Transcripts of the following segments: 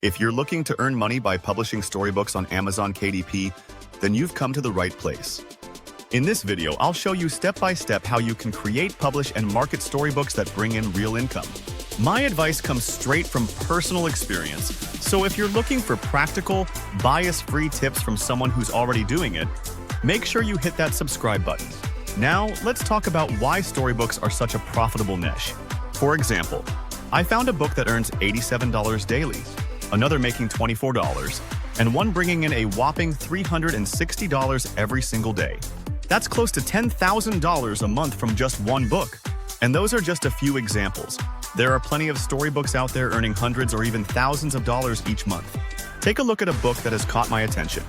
If you're looking to earn money by publishing storybooks on Amazon KDP, then you've come to the right place. In this video, I'll show you step-by-step how you can create, publish, and market storybooks that bring in real income. My advice comes straight from personal experience, so if you're looking for practical, bias-free tips from someone who's already doing it, make sure you hit that subscribe button. Now, let's talk about why storybooks are such a profitable niche. For example, I found a book that earns $87 daily, another making $24, and one bringing in a whopping $360 every single day. That's close to $10,000 a month from just one book. And those are just a few examples. There are plenty of storybooks out there earning hundreds or even thousands of dollars each month. Take a look at a book that has caught my attention.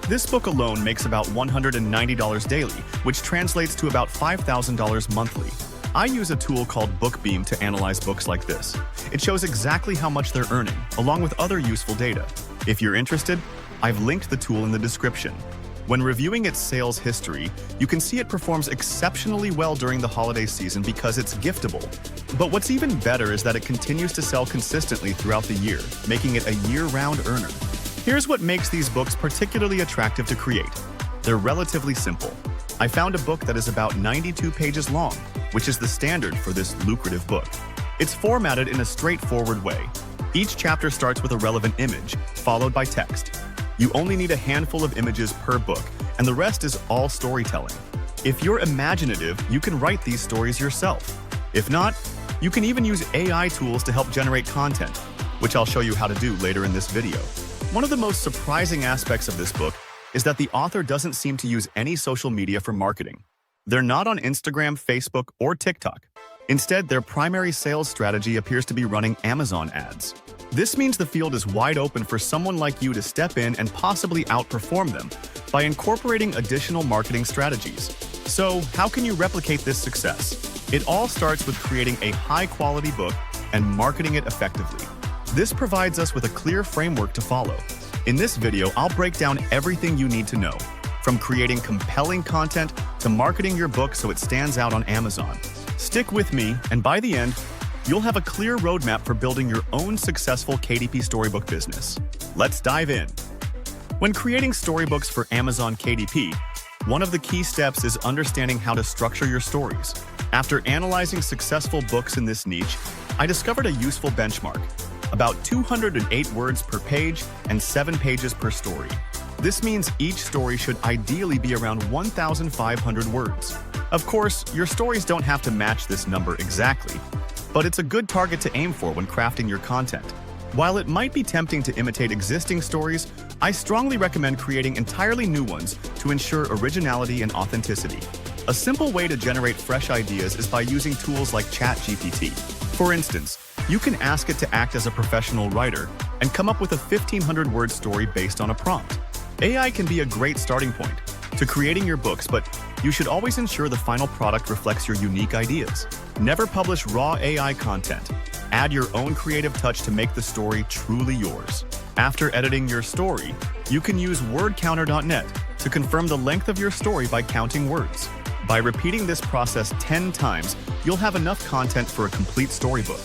This book alone makes about $190 daily, which translates to about $5,000 monthly. I use a tool called BookBeam to analyze books like this. It shows exactly how much they're earning, along with other useful data. If you're interested, I've linked the tool in the description. When reviewing its sales history, you can see it performs exceptionally well during the holiday season because it's giftable. But what's even better is that it continues to sell consistently throughout the year, making it a year-round earner. Here's what makes these books particularly attractive to create. They're relatively simple. I found a book that is about 92 pages long, which is the standard for this lucrative book. It's formatted in a straightforward way. Each chapter starts with a relevant image, followed by text. You only need a handful of images per book, and the rest is all storytelling. If you're imaginative, you can write these stories yourself. If not, you can even use AI tools to help generate content, which I'll show you how to do later in this video. One of the most surprising aspects of this book is that the author doesn't seem to use any social media for marketing. They're not on Instagram, Facebook, or TikTok. Instead, their primary sales strategy appears to be running Amazon ads. This means the field is wide open for someone like you to step in and possibly outperform them by incorporating additional marketing strategies. So, how can you replicate this success? It all starts with creating a high-quality book and marketing it effectively. This provides us with a clear framework to follow. In this video, I'll break down everything you need to know, from creating compelling content to marketing your book so it stands out on Amazon. Stick with me, and by the end, you'll have a clear roadmap for building your own successful KDP storybook business. Let's dive in. When creating storybooks for Amazon KDP, one of the key steps is understanding how to structure your stories. After analyzing successful books in this niche, I discovered a useful benchmark: about 208 words per page and 7 pages per story. This means each story should ideally be around 1,500 words. Of course, your stories don't have to match this number exactly, but it's a good target to aim for when crafting your content. While it might be tempting to imitate existing stories, I strongly recommend creating entirely new ones to ensure originality and authenticity. A simple way to generate fresh ideas is by using tools like ChatGPT. For instance, you can ask it to act as a professional writer and come up with a 1,500-word story based on a prompt. AI can be a great starting point to creating your books, but you should always ensure the final product reflects your unique ideas. Never publish raw AI content. Add your own creative touch to make the story truly yours. After editing your story, you can use wordcounter.net to confirm the length of your story by counting words. By repeating this process 10 times, you'll have enough content for a complete storybook.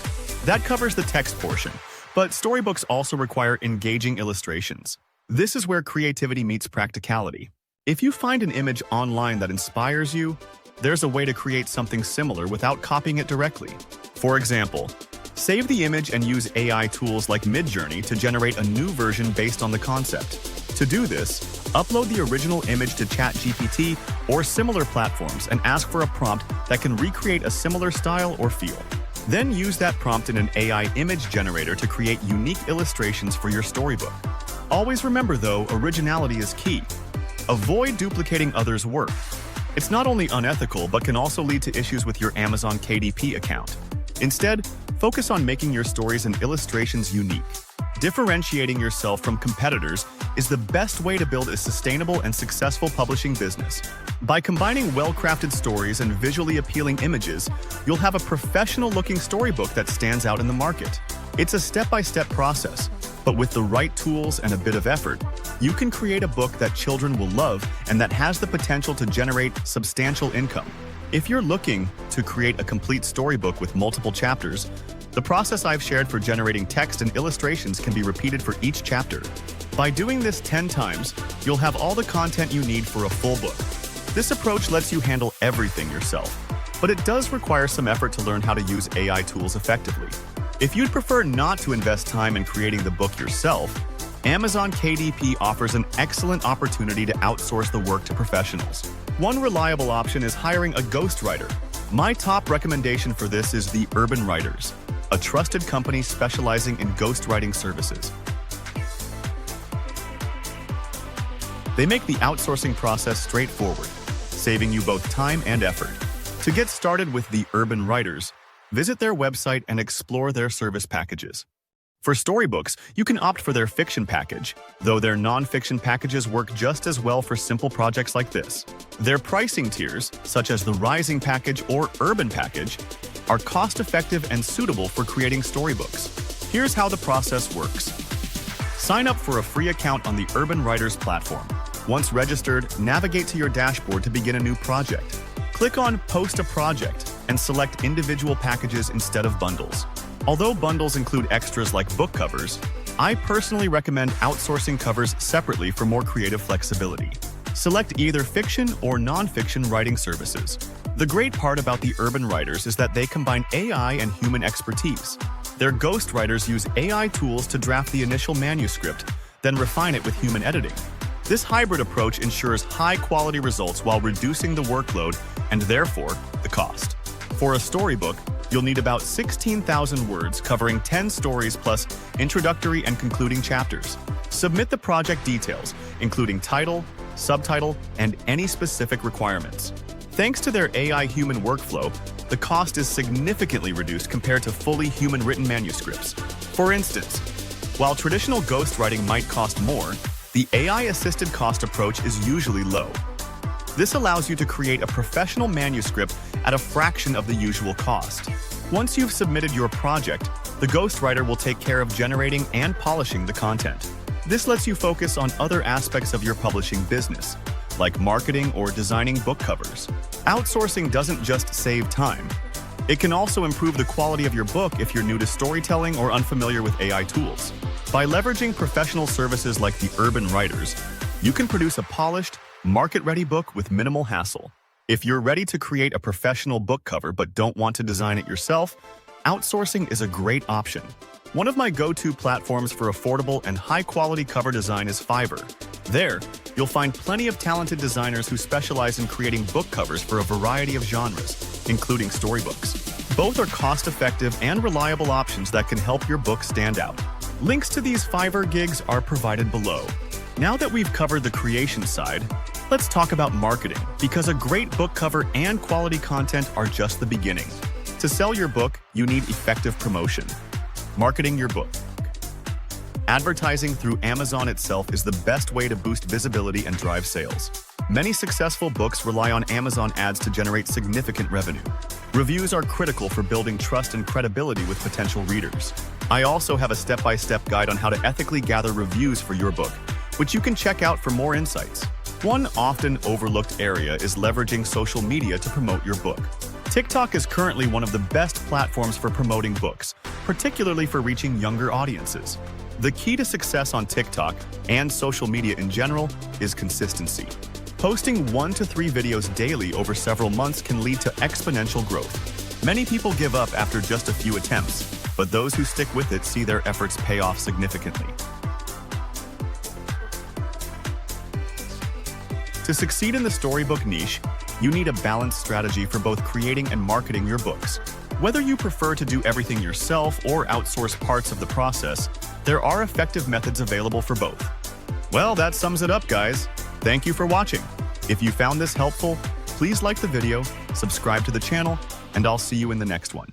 That covers the text portion, but storybooks also require engaging illustrations. This is where creativity meets practicality. If you find an image online that inspires you, there's a way to create something similar without copying it directly. For example, save the image and use AI tools like Midjourney to generate a new version based on the concept. To do this, upload the original image to ChatGPT or similar platforms and ask for a prompt that can recreate a similar style or feel. Then use that prompt in an AI image generator to create unique illustrations for your storybook. Always remember, though, originality is key. Avoid duplicating others' work. It's not only unethical, but can also lead to issues with your Amazon KDP account. Instead, focus on making your stories and illustrations unique. Differentiating yourself from competitors is the best way to build a sustainable and successful publishing business. By combining well-crafted stories and visually appealing images, you'll have a professional-looking storybook that stands out in the market. It's a step-by-step process, but with the right tools and a bit of effort, you can create a book that children will love and that has the potential to generate substantial income. If you're looking to create a complete storybook with multiple chapters, The process I've shared for generating text and illustrations can be repeated for each chapter. By doing this 10 times, you'll have all the content you need for a full book. This approach lets you handle everything yourself, but it does require some effort to learn how to use AI tools effectively. If you'd prefer not to invest time in creating the book yourself, Amazon KDP offers an excellent opportunity to outsource the work to professionals. One reliable option is hiring a ghostwriter. My top recommendation for this is the Urban Writers, a trusted company specializing in ghostwriting services. They make the outsourcing process straightforward, saving you both time and effort. To get started with the Urban Writers, visit their website and explore their service packages. For storybooks, you can opt for their fiction package, though their non-fiction packages work just as well for simple projects like this. Their pricing tiers, such as the Rising package or Urban package, are cost-effective and suitable for creating storybooks. Here's how the process works. Sign up for a free account on the Urban Writers platform. Once registered, navigate to your dashboard to begin a new project. Click on Post a Project and select individual packages instead of bundles. Although bundles include extras like book covers, I personally recommend outsourcing covers separately for more creative flexibility. Select either fiction or non-fiction writing services. The great part about the Urban Writers is that they combine AI and human expertise. Their ghostwriters use AI tools to draft the initial manuscript, then refine it with human editing. This hybrid approach ensures high-quality results while reducing the workload and therefore the cost. For a storybook, you'll need about 16,000 words covering 10 stories plus introductory and concluding chapters. Submit the project details, including title, subtitle, and any specific requirements. Thanks to their AI human workflow, the cost is significantly reduced compared to fully human-written manuscripts. For instance, while traditional ghostwriting might cost more, the AI-assisted cost approach is usually low. This allows you to create a professional manuscript at a fraction of the usual cost. Once you've submitted your project, the ghostwriter will take care of generating and polishing the content. This lets you focus on other aspects of your publishing business, like marketing or designing book covers. Outsourcing doesn't just save time. It can also improve the quality of your book if you're new to storytelling or unfamiliar with AI tools. By leveraging professional services like the Urban Writers, you can produce a polished, market-ready book with minimal hassle. If you're ready to create a professional book cover but don't want to design it yourself, outsourcing is a great option. One of my go-to platforms for affordable and high-quality cover design is Fiverr. There, you'll find plenty of talented designers who specialize in creating book covers for a variety of genres, including storybooks. Both are cost-effective and reliable options that can help your book stand out. Links to these Fiverr gigs are provided below. Now that we've covered the creation side, let's talk about marketing, because a great book cover and quality content are just the beginning. To sell your book, you need effective promotion. Marketing your book. Advertising through Amazon itself is the best way to boost visibility and drive sales. Many successful books rely on Amazon ads to generate significant revenue. Reviews are critical for building trust and credibility with potential readers. I also have a step-by-step guide on how to ethically gather reviews for your book, which you can check out for more insights. One often overlooked area is leveraging social media to promote your book. TikTok is currently one of the best platforms for promoting books, particularly for reaching younger audiences. The key to success on TikTok and social media in general is consistency. Posting 1 to 3 videos daily over several months can lead to exponential growth. Many people give up after just a few attempts, but those who stick with it see their efforts pay off significantly. To succeed in the storybook niche, you need a balanced strategy for both creating and marketing your books. Whether you prefer to do everything yourself or outsource parts of the process, there are effective methods available for both. Well, that sums it up, guys. Thank you for watching. If you found this helpful, please like the video, subscribe to the channel, and I'll see you in the next one.